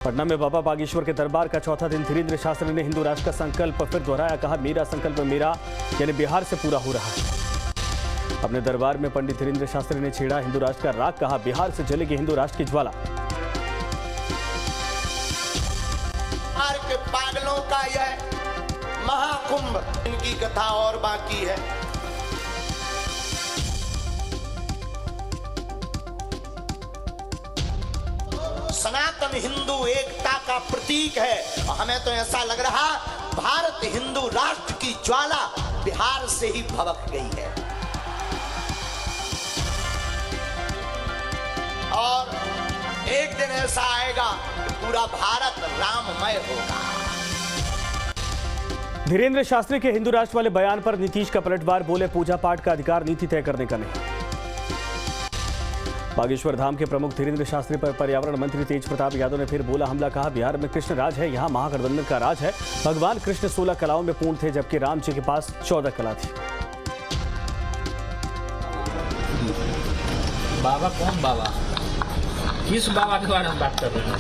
पटना में बाबा बागेश्वर के दरबार का चौथा दिन धीरेन्द्र शास्त्री ने हिंदू राष्ट्र का संकल्प फिर दोहराया। कहा, मेरा संकल्प मेरा यानी बिहार से पूरा हो रहा है। अपने दरबार में पंडित धीरेन्द्र शास्त्री ने छेड़ा हिंदू राष्ट्र का राग। कहा, बिहार से जलेगी हिंदू राष्ट्र की ज्वाला। बिहार के पागलों का यह महाकुंभ, इनकी कथा और बाकी है। सनातन हिंदू एकता का प्रतीक है और हमें तो ऐसा लग रहा भारत हिंदू राष्ट्र की ज्वाला बिहार से ही भड़क गई है और एक दिन ऐसा आएगा कि पूरा भारत राममय होगा। धीरेन्द्र शास्त्री के हिंदू राष्ट्र वाले बयान पर नीतीश का पलटवार। बोले, पूजा पाठ का अधिकार नीति तय करने का नहीं। बागेश्वर धाम के प्रमुख धीरेन्द्र शास्त्री पर पर्यावरण मंत्री तेज प्रताप यादव ने फिर बोला हमला। कहा, बिहार में कृष्ण राज है, यहाँ महागठबंधन का राज है। भगवान कृष्ण 16 कलाओं में पूर्ण थे, जबकि राम जी के पास 14 कला थी। बाबा कौन बाबा? किस बाबा के बारे में बात कर रहे हैं?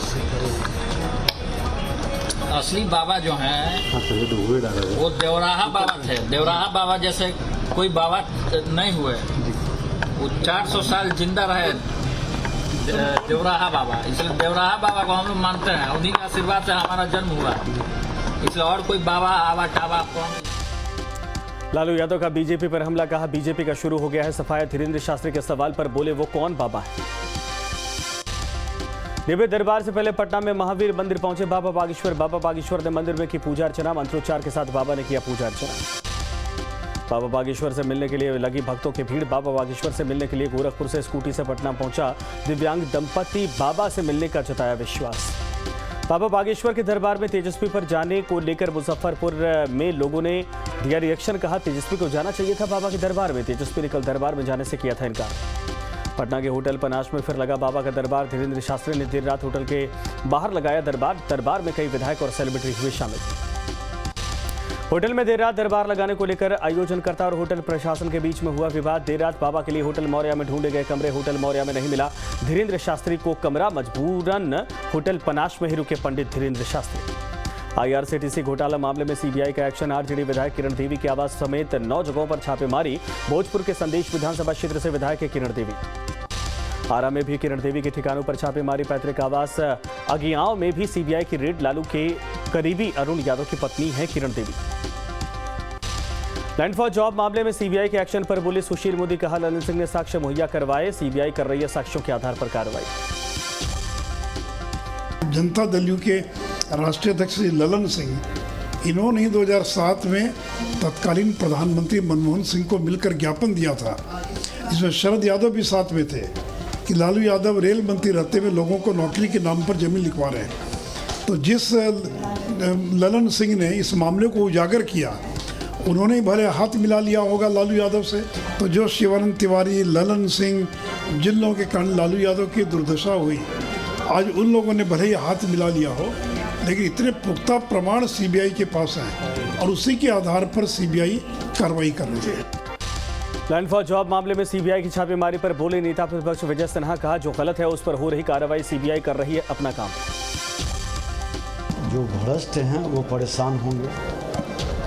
असली बाबा जो हैं वो देवराहा बाबा थे। देवराहा बाबा जैसे कोई बाबा नहीं हुए। वो 400 साल जिंदा रहे देवराहा बाबा, इसलिए देवराहा बाबा को हम लोग मानते हैं। उन्हीं के आशीर्वाद से हमारा जन्म हुआ, इसलिए और कोई बाबा आवा टावा कौन। लालू यादव का बीजेपी पर हमला। कहा, बीजेपी का शुरू हो गया है सफाया। धीरेन्द्र शास्त्री के सवाल पर बोले, वो कौन बाबा है? दिव्य दरबार से पहले पटना में महावीर मंदिर पहुंचे बाबा बागेश्वर। बाबा बागेश्वर ने मंदिर में की पूजा अर्चना। मंत्रोच्चार के साथ बाबा ने किया पूजा अर्चना। बाबा बागेश्वर से मिलने के लिए लगी भक्तों की भीड़। बाबा बागेश्वर से मिलने के लिए गोरखपुर से स्कूटी से पटना पहुंचा दिव्यांग दंपति। बाबा से मिलने का जताया विश्वास। बाबा बागेश्वर के दरबार में तेजस्वी पर जाने को लेकर मुजफ्फरपुर में लोगों ने दिया रिएक्शन। कहा, तेजस्वी को जाना चाहिए था बाबा के दरबार में। तेजस्वी ने कल दरबार में जाने से किया था इनकार। पटना के होटल पनाश में फिर लगा बाबा का दरबार। धीरेन्द्र शास्त्री ने देर रात होटल के बाहर लगाया दरबार। दरबार में कई विधायक और सेलिब्रिटी हुए शामिल। होटल में देर रात दरबार लगाने को लेकर आयोजनकर्ता और होटल प्रशासन के बीच में हुआ विवाद। देर रात बाबा के लिए होटल मौर्या में ढूंढे गए कमरे होटल मौर्या में नहीं मिला। धीरेन्द्र शास्त्री को कमरा मजबूरन होटल पनाश में ही रुके पंडित धीरेन्द्र शास्त्री। आईआरसीटीसी घोटाला मामले में सीबीआई का एक्शन। आरजेडी विधायक किरण देवी के आवास समेत 9 जगहों पर छापेमारी। भोजपुर के संदेश विधानसभा क्षेत्र से विधायक है किरण देवी। आरा में भी किरण देवी के ठिकानों पर छापेमारी। पैतृक आवास अगियाओं में भी सीबीआई की रेड। लालू के करीबी अरुण यादव की पत्नी है Kiran Devi. Land for job मामले में सीबीआई के एक्शन पर बोले सुशील मोदी। कहा, ललन सिंह ने साक्ष्य मुहैया करवाए। सीबीआई कर रही है साक्ष्यों के आधार पर कार्रवाई। जनता दल यू के राष्ट्रीय अध्यक्ष ललन सिंह, इन्होंने 2007 में तत्कालीन प्रधानमंत्री मनमोहन सिंह को मिलकर ज्ञापन दिया था। इसमें शरद यादव भी साथ में थे कि लालू यादव रेल मंत्री रहते हुए लोगों को नौकरी के नाम पर जमीन लिखवा रहे हैं। तो जिस ललन सिंह ने इस मामले को उजागर किया, उन्होंने भले हाथ मिला लिया होगा लालू यादव से। तो जो शिवानंद तिवारी, ललन सिंह, जिन लोगों के कारण लालू यादव की दुर्दशा हुई, आज उन लोगों ने भले ही हाथ मिला लिया हो, लेकिन इतने पुख्ता प्रमाण सीबीआई के पास हैं और उसी के आधार पर सीबीआई कार्रवाई कर रही है। लैंड फॉर जॉब मामले में सीबीआई की छापेमारी पर बोले नेता प्रतिपक्ष विजय सिन्हा। कहा, जो गलत है उस पर हो रही कार्रवाई। सीबीआई कर रही है अपना काम। जो भ्रष्ट हैं वो परेशान होंगे,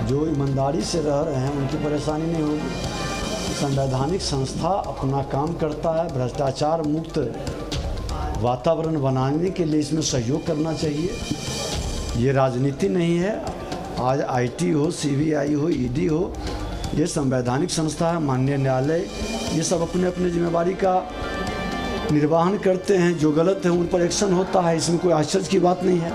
जो ईमानदारी से रह रहे हैं उनकी परेशानी नहीं होगी। संवैधानिक संस्था अपना काम करता है। भ्रष्टाचार मुक्त वातावरण बनाने के लिए इसमें सहयोग करना चाहिए। ये राजनीति नहीं है। आज आईटी हो, सीबीआई हो, ईडी हो, ये संवैधानिक संस्था है। माननीय न्यायालय ये सब अपने अपने जिम्मेवारी का निर्वहन करते हैं। जो गलत है उन पर एक्शन होता है, इसमें कोई आश्चर्य की बात नहीं है।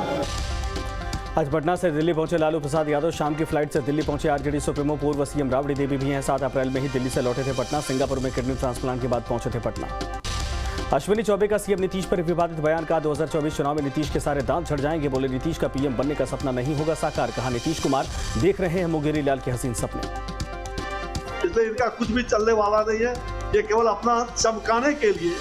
आज पटना से दिल्ली पहुंचे लालू प्रसाद यादव। शाम की फ्लाइट से दिल्ली पहुंचे आरजेडी सुप्रीमो पूर्व सीएम राबड़ी देवी भी हैं। 7 अप्रैल में ही दिल्ली से लौटे थे पटना। सिंगापुर में किडनी ट्रांसप्लांट के बाद पहुंचे थे पटना। अश्विनी चौबे का सीएम नीतीश पर विवादित बयान। का 2024 चुनाव में नीतीश के सारे दांत झड़ जाएंगे। बोले, नीतीश का पीएम बनने का सपना नहीं होगा साकार। कहा, नीतीश कुमार देख रहे हैं मुंगेरी लाल के हसीन सपने। इसलिए इनका कुछ भी चलने वाला नहीं है। ये केवल अपना चमकाने के लिए,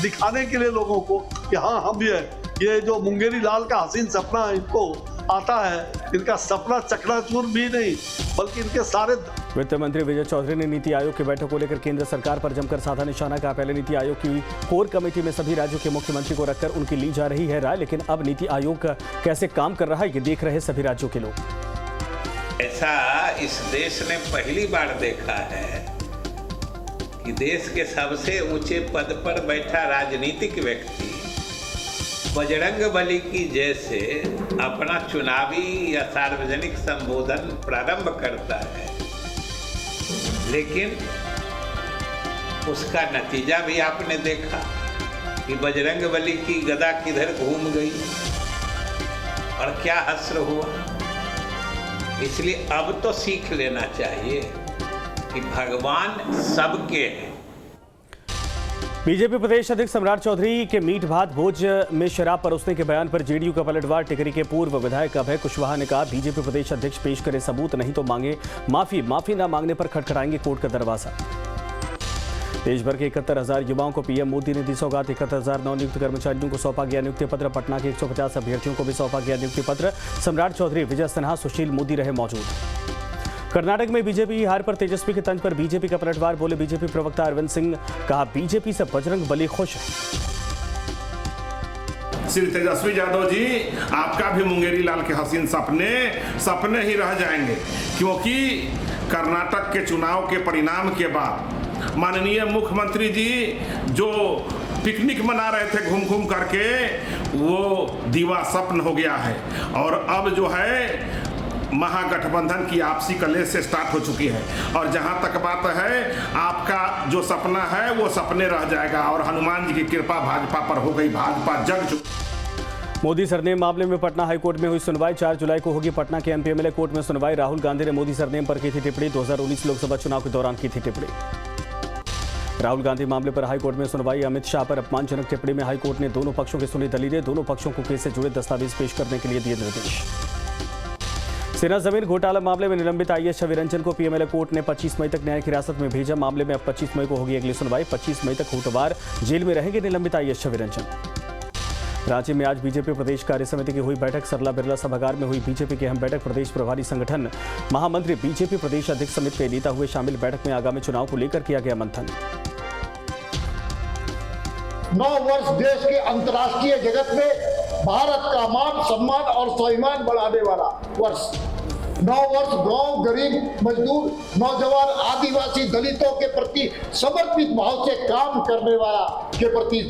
दिखाने के लिए लोगों को कि हाँ हम भी है। ये जो मुंगेरी लाल का हसीन सपना इनको आता है, इनका सपना चकनाचूर भी नहीं बल्कि इनके सारे वित्त मंत्री विजय चौधरी ने नीति आयोग की बैठक को लेकर केंद्र सरकार पर जमकर साधा निशाना। कहा, पहले नीति आयोग की कोर कमेटी में सभी राज्यों के मुख्यमंत्री को रखकर उनकी ली जा रही है राय, लेकिन अब नीति आयोग कैसे काम कर रहा है ये देख रहे सभी राज्यों के लोग। ऐसा इस देश ने पहली बार देखा है कि देश के सबसे ऊंचे पद पर बैठा राजनीतिक व्यक्ति बजरंगबली की जैसे अपना चुनावी या सार्वजनिक संबोधन प्रारंभ करता है, लेकिन उसका नतीजा भी आपने देखा कि बजरंगबली की गदा किधर घूम गई और क्या हश्र हुआ। इसलिए अब तो सीख लेना चाहिए कि भगवान सबके हैं। बीजेपी प्रदेश अध्यक्ष सम्राट चौधरी के मीट भात भोज में शराब परोसने के बयान पर जेडीयू का पलटवार। टिकरी के पूर्व विधायक अभय कुशवाहा ने कहा, बीजेपी प्रदेश अध्यक्ष पेश करे सबूत, नहीं तो मांगे माफी। माफी न मांगने पर खटखटाएंगे कोर्ट का दरवाजा। देश भर के 71,000 युवाओं को पीएम मोदी ने दी सौगात। 71,000 नवनियुक्त कर्मचारियों को सौंपा गया नियुक्ति पत्र। पटना के 150 अभ्यर्थियों को भी सौंपा गया नियुक्ति पत्र। सम्राट चौधरी, विजय सिन्हा, सुशील मोदी रहे मौजूद। कर्नाटक में बीजेपी हार पर तेजस्वी के तंज पर बीजेपी का पलटवार। बोले बीजेपी प्रवक्ता अरविंद सिंह, कहा बीजेपी से बजरंग बली खुश है। श्री तेजस्वी यादव जी, आपका भी मुंगेरी लाल के हसीन सपने ही रह जाएंगे, क्योंकि कर्नाटक के चुनाव के परिणाम के बाद माननीय मुख्यमंत्री जी जो पिकनिक मना रहे थे घूम घूम करके, वो दीवा सपन हो गया है। और अब जो है महागठबंधन की आपसी कलेश से स्टार्ट हो चुकी है। और जहां तक बात है, आपका जो सपना है वो सपने रह जाएगा। और हनुमान जी की कृपा भाजपा पर हो गई, भाजपा जग चुकी। मोदी सरनेम मामले में पटना हाईकोर्ट में हुई सुनवाई। 4 जुलाई को होगी पटना के एमपी एमएलए कोर्ट में सुनवाई। राहुल गांधी ने मोदी सरनेम पर की थी टिप्पणी। 2019 लोकसभा चुनाव के दौरान की थी टिप्पणी। राहुल गांधी मामले पर हाईकोर्ट में सुनवाई। अमित शाह पर अपमानजनक टिप्पणी में हाईकोर्ट ने दोनों पक्षों की सुनी दलीलें। दोनों पक्षों को केस से जुड़े दस्तावेज पेश करने के लिए दिए निर्देश। सेना जमीन घोटाला मामले में निलंबित आईएएस छवि रंजन को पीएमएलए कोर्ट ने 25 मई तक न्यायिक हिरासत में भेजा। मामले में अब 25 मई को होगी अगली सुनवाई। 25 मई तक होटवार जेल में रहेंगे निलंबित आईएएस छवि रंजन। रांची में आज बीजेपी प्रदेश कार्य समिति की हुई बैठक। सरला बिरला सभागार में हुई बीजेपी की अहम बैठक। प्रदेश प्रभारी संगठन महामंत्री, बीजेपी प्रदेश अध्यक्ष समिति के नेता हुए शामिल। बैठक में आगामी चुनाव को लेकर किया गया मंथन। 9 वर्ष देश के अंतर्राष्ट्रीय जगत में भारत का मान सम्मान और स्वाभिमान बढ़ाने वाला वर्ष। 9 वर्ष गांव, गरीब, मजदूर, नौजवान, आदिवासी, दलितों के प्रति समर्पित भाव से काम करने वाला के प्रति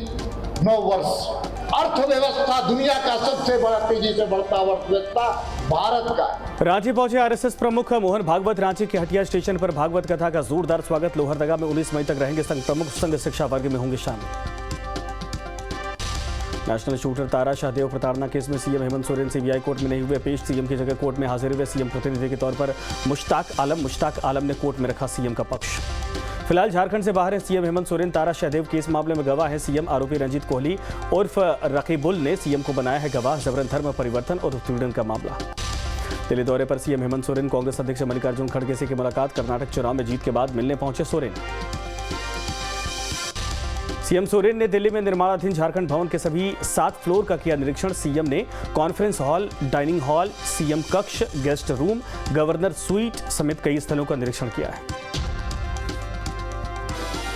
9 वर्ष। अर्थव्यवस्था दुनिया का सबसे बड़ा तेजी से बढ़ता अर्थव्यवस्था भारत का। रांची पहुंचे आरएसएस प्रमुख मोहन भागवत। रांची के हटिया स्टेशन पर भागवत कथा का जोरदार स्वागत। लोहरदगा में 19 मई तक रहेंगे संघ प्रमुख। संघ शिक्षा वर्ग में होंगे शामिल। नेशनल शूटर तारा शाहदेव प्रताड़ना केस में CM Hemant Soren CBI court में नहीं हुए पेश। सीएम की जगह कोर्ट में हाजिर हुए सीएम प्रतिनिधि के तौर पर मुश्ताक आलम ने कोर्ट में रखा सीएम का पक्ष। फिलहाल झारखंड से बाहर है सीएम हेमंत सोरेन। तारा शाहदेव केस मामले में गवाह है सीएम। आरोपी रंजीत कोहली उर्फ रकीबुल ने सीएम को बनाया है गवाह। जबरन धर्म परिवर्तन और उत्पीड़न का मामला। दिल्ली दौरे पर सीएम हेमंत सोरेन कांग्रेस अध्यक्ष मल्लिकार्जुन खड़गे से की मुलाकात। कर्नाटक चुनाव में जीत के बाद मिलने पहुंचे सोरेन। सीएम सोरेन ने दिल्ली में निर्माणाधीन झारखंड भवन के सभी 7 फ्लोर का किया निरीक्षण। सीएम ने conference hall, dining hall, CM कक्ष, गेस्ट रूम, गवर्नर स्वीट समेत कई स्थलों का निरीक्षण किया है।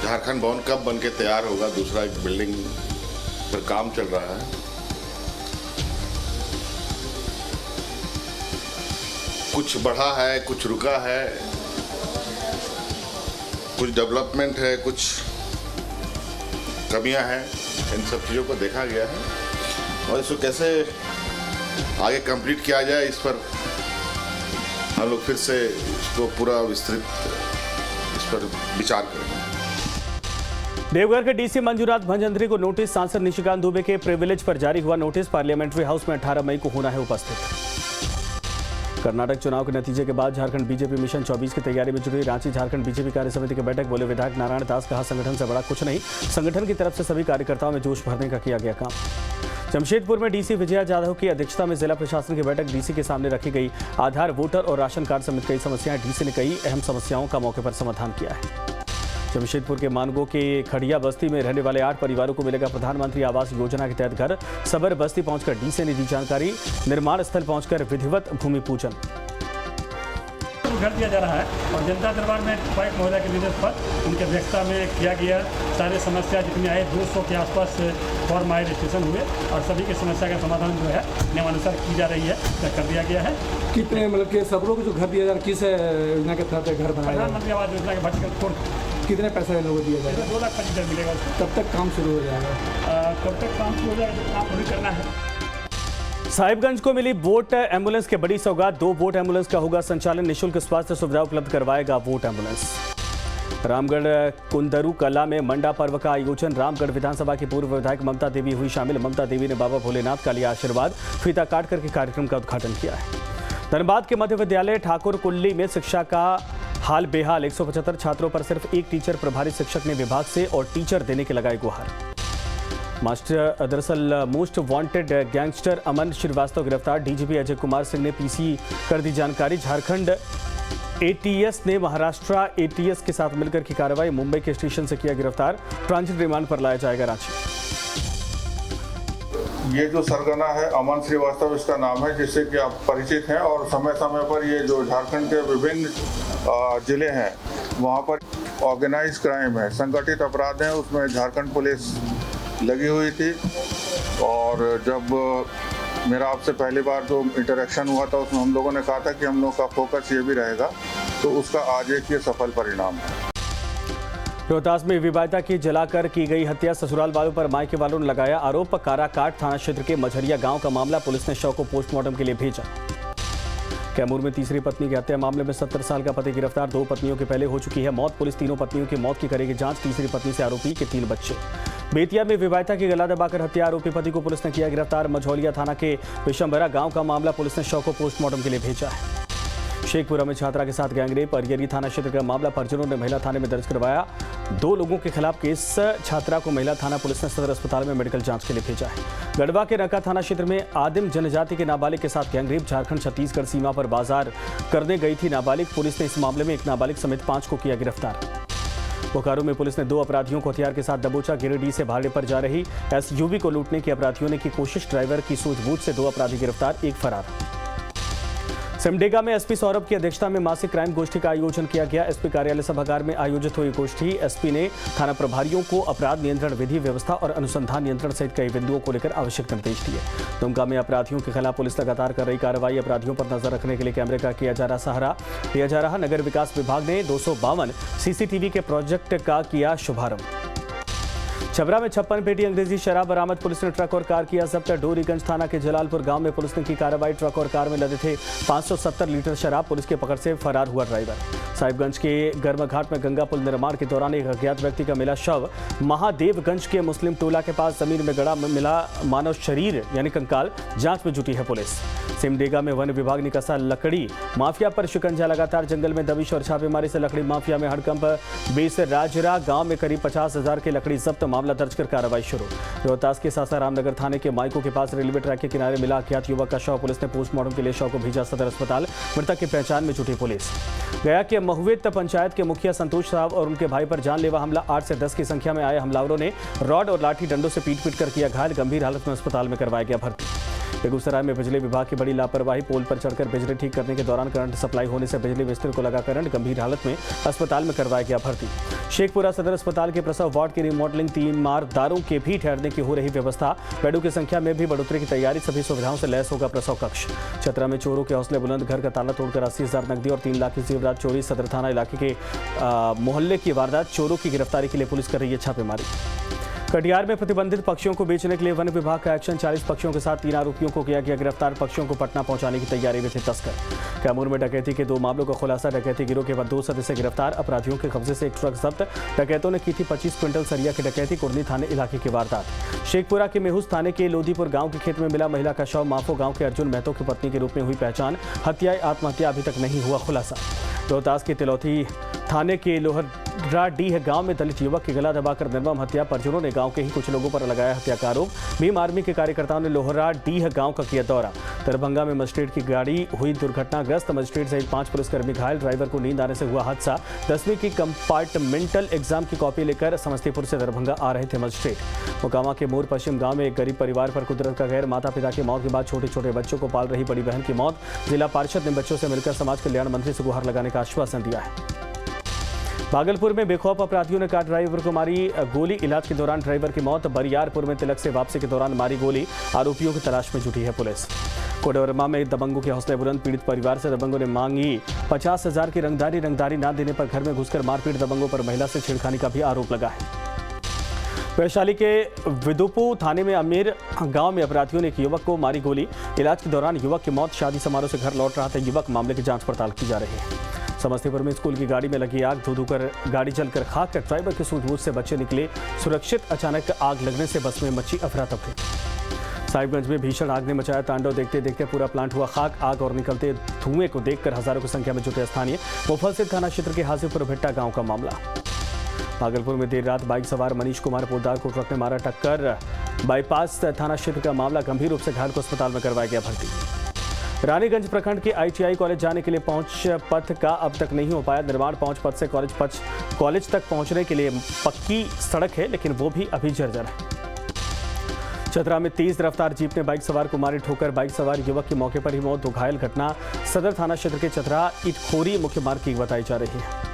झारखंड भवन कब बनके तैयार होगा, दूसरा एक बिल्डिंग पर काम चल रहा है। कुछ बढ़ा है, कुछ रुका है, कुछ डेवलपमेंट है, कुछ कमियां हैं। इन सब चीज़ों को देखा गया है और इसको कैसे आगे कंप्लीट किया जाए, इस पर हम लोग फिर से इसको पूरा विस्तृत इस पर विचार करेंगे। देवघर के डीसी मंजूनाथ भंजंत्री को नोटिस। सांसद निशिकांत दुबे के प्रिविलेज पर जारी हुआ नोटिस। पार्लियामेंट्री हाउस में 18 मई को होना है उपस्थित। कर्नाटक चुनाव के नतीजे के बाद झारखंड बीजेपी मिशन 24 की तैयारी में जुटी। रांची झारखंड बीजेपी कार्य समिति की बैठक। बोले विधायक नारायण दास, कहा संगठन से बड़ा कुछ नहीं। संगठन की तरफ से सभी कार्यकर्ताओं में जोश भरने का किया गया काम। जमशेदपुर में डीसी विजया जाधव की अध्यक्षता में जिला प्रशासन की बैठक। डीसी के सामने रखी गई आधार, वोटर और राशन कार्ड समेत कई समस्याएं। डीसी ने कई अहम समस्याओं का मौके पर समाधान किया है। जमशेदपुर के मानगो के खड़िया बस्ती में रहने वाले 8 परिवारों को मिलेगा प्रधानमंत्री आवास योजना के तहत घर। सबर बस्ती पहुंचकर डीसी ने दी जानकारी। निर्माण स्थल पहुंचकर विधिवत भूमि पूजन। को घर दिया जा रहा है और जनता दरबार में उपायुक्त महोदय के निर्देश पर उनकी अध्यक्षता में किया गया। सारे समस्या जितनी आए 200 के आसपास फॉर्म आए, रजिस्ट्रेशन हुए और सभी की समस्या का समाधान जो है नियमानुसार की जा रही है, कर दिया गया है। कितने मतलब कि सब लोग जो घर दिया जा रहा है किस योजना के तहत घर बनाया? प्रधानमंत्री आवास योजना के वर्टिकल कितने पैसे लोगों को दिया जाएगा? 2,25,000 मिलेगा। कब तक काम शुरू हो जाएगा? कब तक काम शुरू हो जाएगा? तो काम पूरी करना है। साहिबगंज को मिली वोट एम्बुलेंस के बड़ी सौगात। 2 वोट एम्बुलेंस का होगा संचालन। निःशुल्क स्वास्थ्य सुविधा उपलब्ध करवाएगा वोट एम्बुलेंस। रामगढ़ कुंदरू कला में मंडा पर्व का आयोजन। रामगढ़ विधानसभा की पूर्व विधायक ममता देवी हुई शामिल। ममता देवी ने बाबा भोलेनाथ का लिया आशीर्वाद। फीता काट करके कार्यक्रम का उद्घाटन किया है। धनबाद के मध्य विद्यालय ठाकुर कुल्ली में शिक्षा का हाल बेहाल। 175 छात्रों पर सिर्फ एक टीचर। प्रभारी शिक्षक ने विभाग से और टीचर देने की लगाई गुहार। दरअसल मोस्ट वांटेड गैंगस्टर अमन श्रीवास्तव गिरफ्तार। डीजीपी अजय कुमार सिंह ने पीसी कर दी जानकारी। झारखंड एटीएस ने महाराष्ट्र एटीएस के साथ मिलकर की कार्रवाई। मुंबई के स्टेशन से किया गिरफ्तार। ट्रांजिट रिमांड पर लाया जाएगा रांची। ये जो सरगना है अमन श्रीवास्तव इसका नाम है, जिससे कि आप परिचित हैं और समय समय पर ये जो झारखंड के विभिन्न जिले हैं वहाँ पर ऑर्गेनाइज क्राइम है, संगठित अपराध हैं, उसमें झारखंड पुलिस लगी हुई थी। और जब मेरा आपसे पहली बार जो इंटरेक्शन हुआ था उसमें हम लोगों ने कहा था कि हम लोग का फोकस ये भी रहेगा, तो उसका आज एक ये सफल परिणाम है। रोहतास में विवाहिता की जलाकर की गई हत्या। ससुराल वालों पर मायके वालों ने लगाया आरोप। काराकाट थाना क्षेत्र के मझरिया गांव का मामला। पुलिस ने शव को पोस्टमार्टम के लिए भेजा। कैमूर में तीसरी पत्नी की हत्या मामले में 70 साल का पति गिरफ्तार। 2 पत्नियों के पहले हो चुकी है मौत। पुलिस तीनों पत्नियों की मौत की करेगी जांच। तीसरी पत्नी से आरोपी के 3 बच्चे। बेतिया में विवाहिता की गला दबाकर हत्या। आरोपी पति को पुलिस ने किया गिरफ्तार। मझौलिया थाना के विशंबरा गांव का मामला। पुलिस ने शव को पोस्टमार्टम के लिए भेजा है। शेखपुरा में छात्रा के साथ गैंगरेप। अरियरी थाना क्षेत्र का मामला। परिजनों ने महिला थाने में दर्ज करवाया। 2 लोगों के खिलाफ केस। छात्रा को महिला थाना पुलिस ने सदर अस्पताल में मेडिकल जांच के लिए भेजा है। गढ़वा के नका थाना क्षेत्र में आदिम जनजाति के नाबालिग के साथ गैंगरेप। झारखंड छत्तीसगढ़ सीमा पर बाजार करने गई थी नाबालिग। पुलिस ने इस मामले में एक नाबालिग समेत 5 को किया गिरफ्तार। बोकारो में पुलिस ने 2 अपराधियों को हथियार के साथ दबोचा। गिरिडीह से भाड़े पर जा रही एसयूवी को लूटने की अपराधियों ने की कोशिश। ड्राइवर की सूझबूझ से 2 अपराधी गिरफ्तार, 1 फरार। सिमडेगा में एसपी सौरभ की अध्यक्षता में मासिक क्राइम गोष्ठी का आयोजन किया गया। एसपी कार्यालय सभागार में आयोजित हुई गोष्ठी। एसपी ने थाना प्रभारियों को अपराध नियंत्रण, विधि व्यवस्था और अनुसंधान नियंत्रण सहित कई बिंदुओं को लेकर आवश्यक निर्देश दिए। दुमका में अपराधियों के खिलाफ पुलिस लगातार कर रही कार्रवाई। अपराधियों पर नजर रखने के लिए कैमरे का किया जा रहा सहारा लिया जा रहा। नगर विकास विभाग ने 252 सीसीटीवी के प्रोजेक्ट का किया शुभारंभ। छबरा में 56 पेटी अंग्रेजी शराब बरामद। पुलिस ने ट्रक और कार किया जब्त। डोरीगंज थाना के जलालपुर गांव में पुलिस ने की कार्रवाई। ट्रक और कार में लदे थे 570 लीटर शराब। पुलिस के पकड़ से फरार हुआ ड्राइवर। साहिबगंज के गर्मघाट में गंगा पुल निर्माण के दौरान एक अज्ञात व्यक्ति का मिला शव। महादेवगंज के मुस्लिम टोला के पास जमीन में गड़ा मिला मानव शरीर यानी कंकाल। जांच में जुटी है पुलिस। सिमडेगा में वन विभाग ने कसा लकड़ी माफिया पर शिकंजा। लगातार जंगल में दबिश और छापेमारी से लकड़ी माफिया में हड़कंप। बेस राजरा गांव में करीब 50,000 की लकड़ी जब्त। मामला दर्ज कर कार्रवाई शुरू। रोहतास के सासाराम नगर थाने के माइको के पास रेलवे ट्रैक के किनारे मिला अज्ञात युवक का शव। पुलिस ने पोस्टमार्टम के लिए शव को भेजा सदर अस्पताल। मृतक की पहचान में जुटी पुलिस। गया के महुवेत पंचायत के मुखिया संतोष साहब और उनके भाई पर जानलेवा हमला। 8 से 10 की संख्या में आए हमलावरों ने रॉड और लाठी डंडों से पीट कर किया घायल। गंभीर हालत में अस्पताल में करवाया गया भर्ती। बेगूसराय में बिजली विभाग की बड़ी लापरवाही। पोल पर चढ़कर बिजली ठीक करने के दौरान करंट सप्लाई होने से बिजली मिस्त्री को लगा करंट। गंभीर हालत में अस्पताल में करवाया गया भर्ती। शेखपुरा सदर अस्पताल के प्रसव वार्ड की रिमॉडलिंग। तीमारदारों के भी ठहरने की हो रही व्यवस्था। बेडों की संख्या में भी बढ़ोतरी की तैयारी। सभी सुविधाओं से लैस होगा प्रसव कक्ष। चतरा में चोरों के हौसले बुलंद। घर का ताला तोड़कर 80,000 नकदी और 3 लाख की जेवरात चोरी। सदर थाना इलाके के मोहल्ले की वारदात। चोरों की गिरफ्तारी के लिए पुलिस कर रही है छापेमारी। कटिहार में प्रतिबंधित पक्षियों को बेचने के लिए वन विभाग का एक्शन। 40 पक्षियों के साथ 3 आरोपियों को किया गया गिरफ्तार। पक्षियों को पटना पहुंचाने की तैयारी में थे तस्कर। कैमूर में डकैती के 2 मामलों का खुलासा। डकैती गिरोह के 2 सदस्य गिरफ्तार। अपराधियों के कब्जे से एक ट्रक जब्त। डकैतों ने की थी 25 क्विंटल सरिया की डकैती। कुर्नी थाने इलाके की वारदात। शेखपुरा के मेहुस थाने के लोधीपुर गांव के खेत में मिला महिला का शव। माफो गांव के अर्जुन महतो की पत्नी के रूप में हुई पहचान। हत्या आत्महत्या अभी तक नहीं हुआ खुलासा। रोहतास के तिलौथी थाने के लोहराडीह गांव में दलित युवक की गला दबाकर निर्मम हत्या, परिजनों ने गांव के ही कुछ लोगों पर लगाया हत्या का आरोप। भीम आर्मी के कार्यकर्ताओं ने लोहराडीह गांव का किया दौरा। दरभंगा में मजिस्ट्रेट की गाड़ी हुई दुर्घटनाग्रस्त, मजिस्ट्रेट सहित 5 पुलिसकर्मी घायल, ड्राइवर को नींद आने से हुआ हादसा। 10वीं की कंपार्टमेंटल एग्जाम की कॉपी लेकर समस्तीपुर से दरभंगा आ रहे थे मजिस्ट्रेट। मोकामा के मोर पश्चिम गांव में एक गरीब परिवार पर कुदरत का कहर, माता पिता की मौत के बाद छोटे छोटे बच्चों को पाल रही बड़ी बहन की मौत। जिला पार्षद ने बच्चों से मिलकर समाज कल्याण मंत्री से गुहार लगाने का आश्वासन दिया है। भागलपुर में बेखौफ अपराधियों ने कार ड्राइवर को मारी गोली, इलाज के दौरान ड्राइवर की मौत। बरियारपुर में तिलक से वापसी के दौरान मारी गोली, आरोपियों की तलाश में जुटी है पुलिस। कोडरमा में दबंगों के हौसले बुलंद, पीड़ित परिवार से दबंगों ने मांगी 50,000 की रंगदारी ना देने पर घर में घुसकर मारपीट, दबंगों पर महिला से छेड़खानी का भी आरोप लगा है। वैशाली के विदुपु थाने में अमीर गांव में अपराधियों ने एक युवक को मारी गोली, इलाज के दौरान युवक की मौत। शादी समारोह से घर लौट रहा था युवक, मामले की जांच पड़ताल की जा रही है। समस्तीपुर में स्कूल की गाड़ी में लगी आग, धू कर गाड़ी जलकर खाक, ड्राइवर की सूझबूझ से बच्चे निकले सुरक्षित। अचानक आग लगने से बस में मची अफरा तफरी। साहिबगंज में भीषण आग ने मचाया तांडव, देखते देखते पूरा प्लांट हुआ खाक। आग और निकलते धुएं को देखकर हजारों की संख्या में जुटे स्थानीय। मुफस्सिल थाना क्षेत्र के हाजीपुर भिट्टा गांव का मामला। भागलपुर में देर रात बाइक सवार मनीष कुमार पोद्दार को ट्रक ने मारा टक्कर, बाईपास थाना क्षेत्र का मामला। गंभीर रूप से घायल को अस्पताल में करवाया गया भर्ती। रानीगंज प्रखंड के ITI कॉलेज जाने के लिए पहुंच पथ का अब तक नहीं हो पाया निर्माण। पहुंच पथ से कॉलेज तक पहुंचने के लिए पक्की सड़क है, लेकिन वो भी अभी जर्जर है। चतरा में तेज रफ्तार जीप ने बाइक सवार को मारी ठोकर, बाइक सवार युवक की मौके पर ही मौत, 2 घायल। घटना सदर थाना क्षेत्र के चतरा इटखोरी मुख्य मार्ग की बताई जा रही है।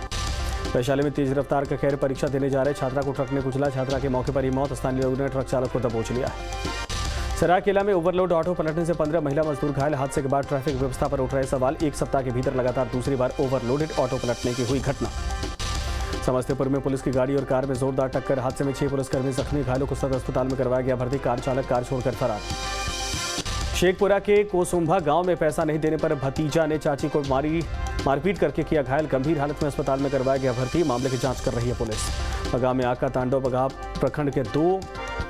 वैशाली में तेज रफ्तार का कहर, परीक्षा देने जा रहे छात्रा को ट्रक ने कुचला, छात्रा की मौके पर ही मौत। स्थानीय लोगों ने ट्रक चालक को दबोच लिया है। सरायकेला में ओवरलोड ऑटो पलटने से 15 महिला मजदूर घायल। हादसे के बाद ट्रैफिक व्यवस्था पर उठ रहे सवाल। 1 सप्ताह के भीतर लगातार दूसरी बार ओवरलोडेड ऑटो पलटने की हुई घटना। समस्तीपुर में पुलिस की गाड़ी और कार में जोरदार टक्कर, हादसे में 6 पुलिसकर्मी जख्मी, घायलों को सदर अस्पताल में करवाया गया भर्ती। कार चालक कार छोड़कर फरार। शेखपुरा के कोसुंभा गांव में पैसा नहीं देने पर भतीजा ने चाची को मारपीट करके किया घायल, गंभीर हालत में अस्पताल में करवाया गया भर्ती। मामले की जांच कर रही है पुलिस। बगाह में आग का तांडव, बगाह प्रखंड के 2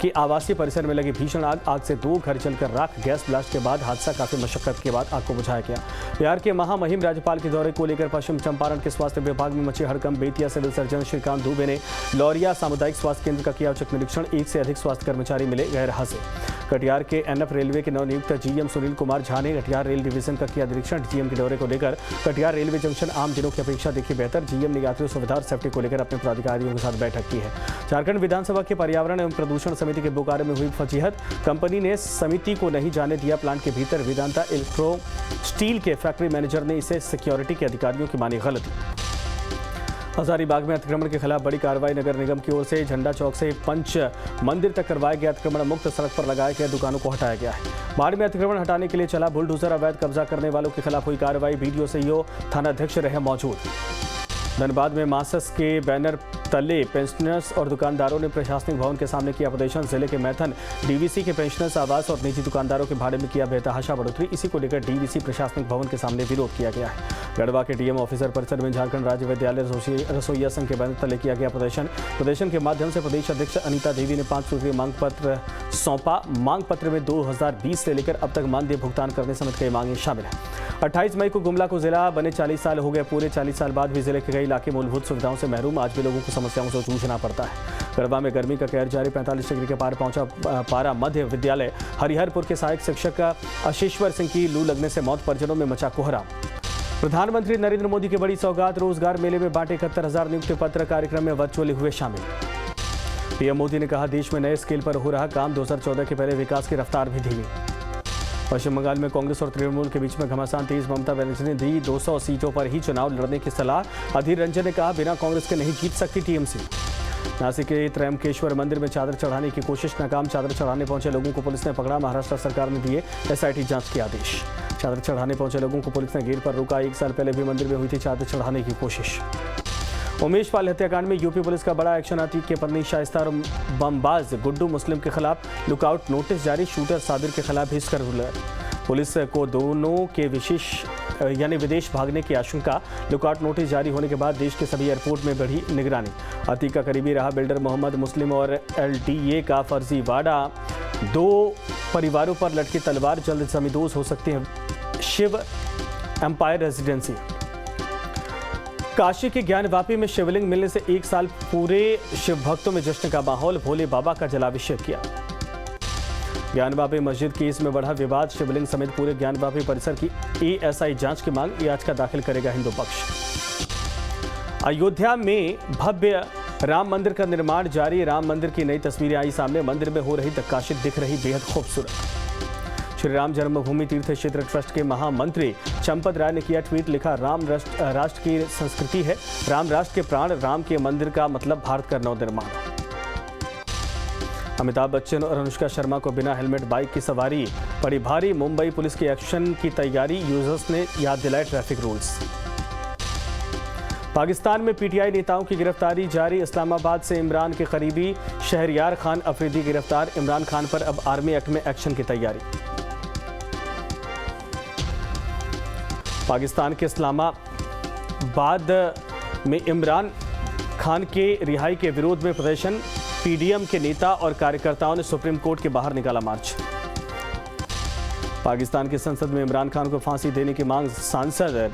के आवासीय परिसर में लगी भीषण आग से 2 घर जलकर राख। गैस ब्लास्ट के बाद हादसा, काफी मशक्कत के बाद आग को बुझाया गया। बिहार के महामहिम राज्यपाल के दौरे को लेकर पश्चिम चंपारण के स्वास्थ्य विभाग में मची हड़कंप। बेतिया सिविल सर्जन श्रीकांत दुबे ने लौरिया सामुदायिक स्वास्थ्य केंद्र का किया औचक निरीक्षण। 1 से अधिक स्वास्थ्य कर्मचारी मिले गैर हाजिर। कटिहार के NF रेलवे के नवनियुक्त GM सुनील कुमार झा ने कटिहार रेल डिवीजन का किया निरीक्षण। GM के दौरे को लेकर कटिहार रेलवे जंक्शन आम दिनों की अपेक्षा देखी बेहतर। GM ने यात्रियों सुविधा और सेफ्टी को लेकर अपने पदाधिकारियों के साथ बैठक की है। झारखंड विधानसभा के पर्यावरण एवं प्रदूषण समिति के बोकारो में हुई फजीहत। कंपनी ने समिति को नहीं जाने दिया प्लांट के भीतर। वेदांता इलेक्ट्रो स्टील के फैक्ट्री मैनेजर ने इसे सिक्योरिटी के अधिकारियों की मानी गलती। हजारीबाग में अतिक्रमण के खिलाफ बड़ी कार्रवाई, नगर निगम की ओर से झंडा चौक से पंच मंदिर तक करवाया गया अतिक्रमण मुक्त। सड़क पर लगाए गए दुकानों को हटाया गया है। बाढ़ में अतिक्रमण हटाने के लिए चला बुलडोजर, अवैध कब्जा करने वालों के खिलाफ हुई कार्रवाई। BDO CEO थानाध्यक्ष रहे मौजूद। धनबाद में मासस के बैनर तले पेंशनर्स और दुकानदारों ने प्रशासनिक भवन के सामने किया प्रदर्शन। जिले के मैथन DVC के पेंशनर्स आवास और निजी दुकानदारों के भाड़े में किया बेतहाशा बढ़ोतरी। इसी को लेकर DVC प्रशासनिक भवन के सामने विरोध किया गया है। गढ़वा के DM ऑफिसर परिसर में झारखंड राज्य विद्यालय रसोईया संघ के बैनर तले किया गया प्रदर्शन के माध्यम से प्रदेश अध्यक्ष अनिता देवी ने 5 सूत्रीय मांग पत्र सौंपा। मांग पत्र में 2020 से लेकर अब तक मानदेय भुगतान करने समेत कई मांगे शामिल हैं। 28 मई को गुमला को जिला बने 40 साल हो गए पूरे। 40 साल बाद भी जिले के कई इलाके मूलभूत सुविधाओं से महरूम। आज भी लोगों को समस्याओं से जूझना पड़ता है। गढ़वा में गर्मी का कहर जारी, 45 डिग्री के पार पहुंचा पारा। मध्य विद्यालय हरिहरपुर के सहायक शिक्षक आशीश्वर सिंह की लू लगने से मौत, परिजनों में मचा कोहराम। प्रधानमंत्री नरेंद्र मोदी की बड़ी सौगात, रोजगार मेले में बांटे 71,000 नियुक्ति पत्र। कार्यक्रम में वर्चुअली हुए शामिल। PM मोदी ने कहा देश में नए स्केल पर हो रहा काम, 2014 के पहले विकास की रफ्तार भी धीमी। पश्चिम बंगाल में कांग्रेस और तृणमूल के बीच में घमासान तेज, ममता बनर्जी ने दी 200 सीटों पर ही चुनाव लड़ने की सलाह। अधीर रंजन ने कहा बिना कांग्रेस के नहीं जीत सकती TMC। नासिक के त्रयंबकेश्वर मंदिर में चादर चढ़ाने की कोशिश नाकाम, चादर चढ़ाने पहुंचे लोगों को पुलिस ने पकड़ा। महाराष्ट्र सरकार ने दिए SIT जांच के आदेश। चादर चढ़ाने पहुंचे लोगों को पुलिस ने गेट पर रोका। 1 साल पहले भी मंदिर में हुई थी चादर चढ़ाने की कोशिश। उमेश पाल हत्याकांड में यूपी पुलिस का बड़ा एक्शन। अतीक के पत्नी शाइस्ता और बमबाज गुड्डू मुस्लिम के खिलाफ लुकआउट नोटिस जारी। शूटर साबिर के खिलाफ भी सर्कुलर। पुलिस को दोनों के विदेश भागने की आशंका। लुकआउट नोटिस जारी होने के बाद देश के सभी एयरपोर्ट में बढ़ी निगरानी। अतीक का करीबी रहा बिल्डर मोहम्मद मुस्लिम और LDA का फर्जी वाड़ा। 2 परिवारों पर लटकी तलवार, जल्द जमींदोज हो सकती है शिव एम्पायर रेजिडेंसी। काशी के ज्ञानवापी में शिवलिंग मिलने से 1 साल पूरे शिव भक्तों में जश्न का माहौल। भोले बाबा का जलाभिषेक किया। ज्ञानवापी मस्जिद केस में बढ़ा विवाद। शिवलिंग समेत पूरे ज्ञानवापी परिसर की एएसआई जांच की मांग। याचिका दाखिल करेगा हिंदू पक्ष। अयोध्या में भव्य राम मंदिर का निर्माण जारी। राम मंदिर की नई तस्वीरें आई सामने। मंदिर में हो रही नक्काशी दिख रही बेहद खूबसूरत। श्री राम जन्मभूमि तीर्थ क्षेत्र ट्रस्ट के महामंत्री चंपत राय ने किया ट्वीट। लिखा, राम राष्ट्र की संस्कृति है, राम राष्ट्र के प्राण, राम के मंदिर का मतलब भारत का नवनिर्माण। अमिताभ बच्चन और अनुष्का शर्मा को बिना हेलमेट बाइक की सवारी पड़ी भारी। मुंबई पुलिस के एक्शन की तैयारी। यूजर्स ने याद दिलाए ट्रैफिक रूल्स। पाकिस्तान में पीटीआई नेताओं की गिरफ्तारी जारी। इस्लामाबाद से इमरान के करीबी शहरयार खान अफरीदी गिरफ्तार। इमरान खान पर अब आर्मी एक्ट में एक्शन की तैयारी। पाकिस्तान के इस्लामाबाद में इमरान खान के रिहाई के विरोध में प्रदर्शन। पीडीएम के नेता और कार्यकर्ताओं ने सुप्रीम कोर्ट के बाहर निकाला मार्च। पाकिस्तान की संसद में इमरान खान को फांसी देने की मांग। सांसद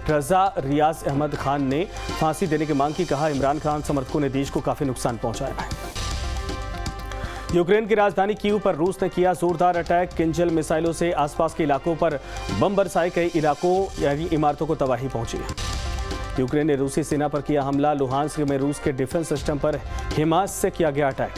रजा रियाज अहमद खान ने फांसी देने की मांग की। कहा, इमरान खान समर्थकों ने देश को काफी नुकसान पहुंचाया है। यूक्रेन की राजधानी कीव पर रूस ने किया जोरदार अटैक। किंजल मिसाइलों से आसपास के इलाकों पर बम बरसाए। कई इलाकों यानी इमारतों को तबाही पहुंची। यूक्रेन ने रूसी सेना पर किया हमला। लुहांस्क में रूस के डिफेंस सिस्टम पर हिमास से किया गया अटैक।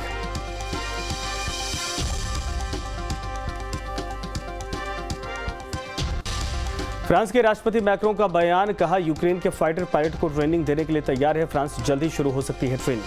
फ्रांस के राष्ट्रपति मैक्रों का बयान। कहा, यूक्रेन के फाइटर पायलट को ट्रेनिंग देने के लिए तैयार है। फ्रांस जल्दी शुरू हो सकती है ट्रेनिंग।